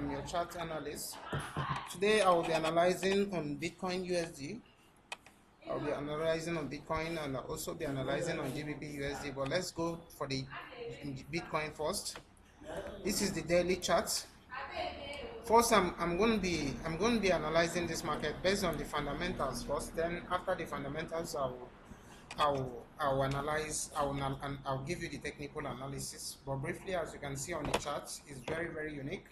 I'm your chart analyst. Today I will be analyzing on Bitcoin USD. I'll be analyzing on Bitcoin and I'll also be analyzing on GBP USD. But let's go for the Bitcoin first. This is the daily chart. First, I'm going to be analyzing this market based on the fundamentals first. Then after the fundamentals, I'll analyze. I'll give you the technical analysis. But briefly, as you can see on the chart, it's very unique.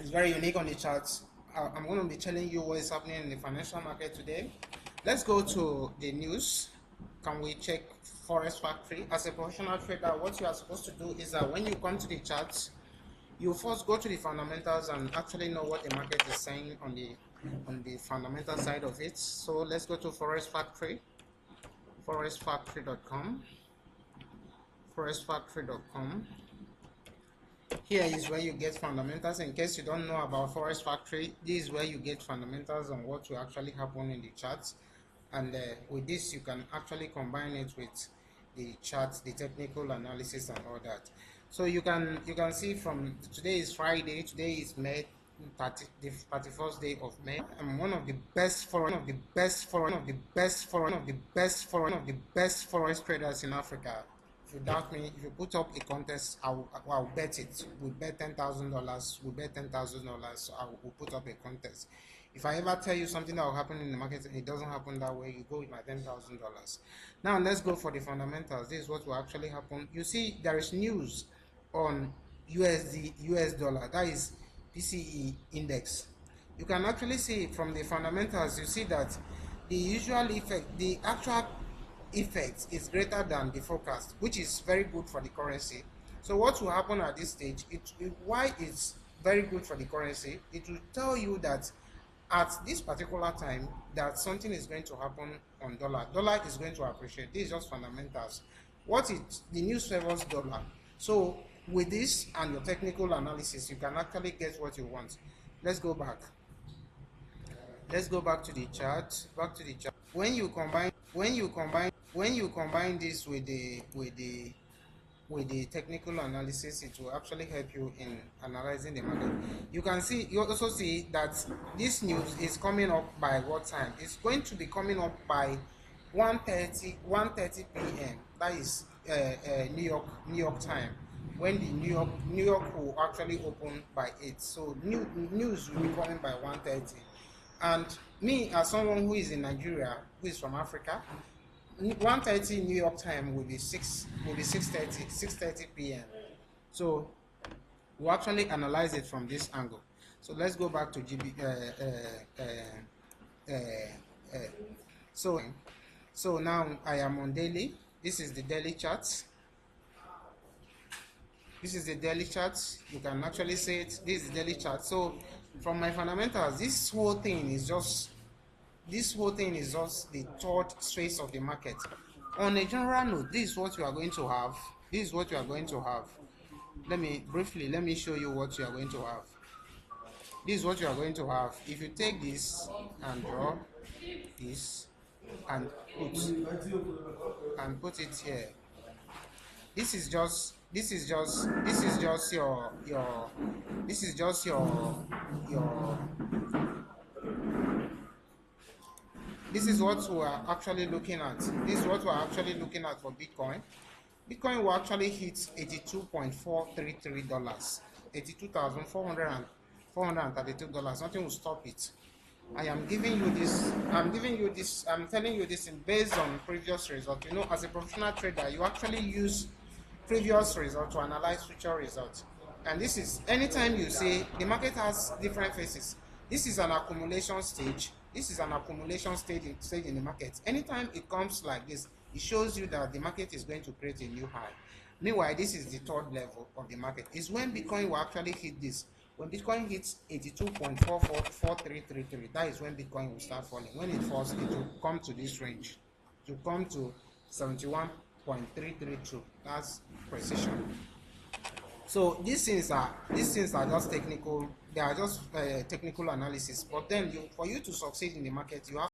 It's very unique on the charts. I'm going to be telling you what is happening in the financial market today. Let's go to the news. Can we check Forex Factory? As a professional trader, what you are supposed to do is that when you come to the charts, you first go to the fundamentals and actually know what the market is saying on the fundamental side of it. So let's go to Forex Factory, forexfactory.com, forexfactory.com. Here is where you get fundamentals. In case you don't know about Forex Factory, this is where you get fundamentals on what will actually happen in the charts. And with this, you can actually combine it with the charts, the technical analysis, and all that. So you can see from today is Friday. Today is May 30, the 31st day of May. I'm one of the best forex traders in Africa. If you doubt me, if you put up a contest, I'll bet it. We bet $10,000. We bet $10,000. So we'll put up a contest. If I ever tell you something that will happen in the market, it doesn't happen that way. You go with my $10,000. Now let's go for the fundamentals. This is what will actually happen. You see, there is news on USD, US dollar. That is PCE index. You can actually see from the fundamentals. You see that the usual effect, the actual effect is greater than the forecast, which is very good for the currency. So what will happen at this stage, why it's very good for the currency, it will tell you that at this particular time that something is going to happen on dollar is going to appreciate. This is just fundamentals. The news favors dollar. So with this and your technical analysis, you can actually get what you want. Let's go back to the chart. When you combine this with the technical analysis, it will actually help you in analyzing the market. You also see that this news is coming up by what time? It's going to be coming up by 1:30 p.m. That is New York time, when the New York will actually open by 8. So news will be coming by 1:30. And me, as someone who is in Nigeria, who is from Africa, 1:30 New York time will be 6:30 p.m. So we'll actually analyze it from this angle. So let's go back to GB. So now I am on daily. This is the daily chart. You can actually see it. This is the daily chart. So from my fundamentals, this whole thing is just the third phase of the market. On a general note, this is what you are going to have. Let me show you what you are going to have. This is what you are going to have. If you take this and draw this and put it here, this is just your this is what we are actually looking at. This is what we are actually looking at for Bitcoin. Bitcoin will actually hit $82.433, $82,432. Nothing will stop it. I'm telling you this based on previous results. You know, as a professional trader, you actually use previous results to analyze future results. And this is, anytime you say the market has different phases, this is an accumulation stage. This is an accumulation stage in the market. Anytime it comes like this, it shows you that the market is going to create a new high. Meanwhile, this is the third level of the market. It's when Bitcoin will actually hit this. When Bitcoin hits 82.444333, that is when Bitcoin will start falling. When it falls, it will come to this range. It will come to 71.332. That's precision. So these things are just technical. They are just technical analysis. But then for you to succeed in the market, you have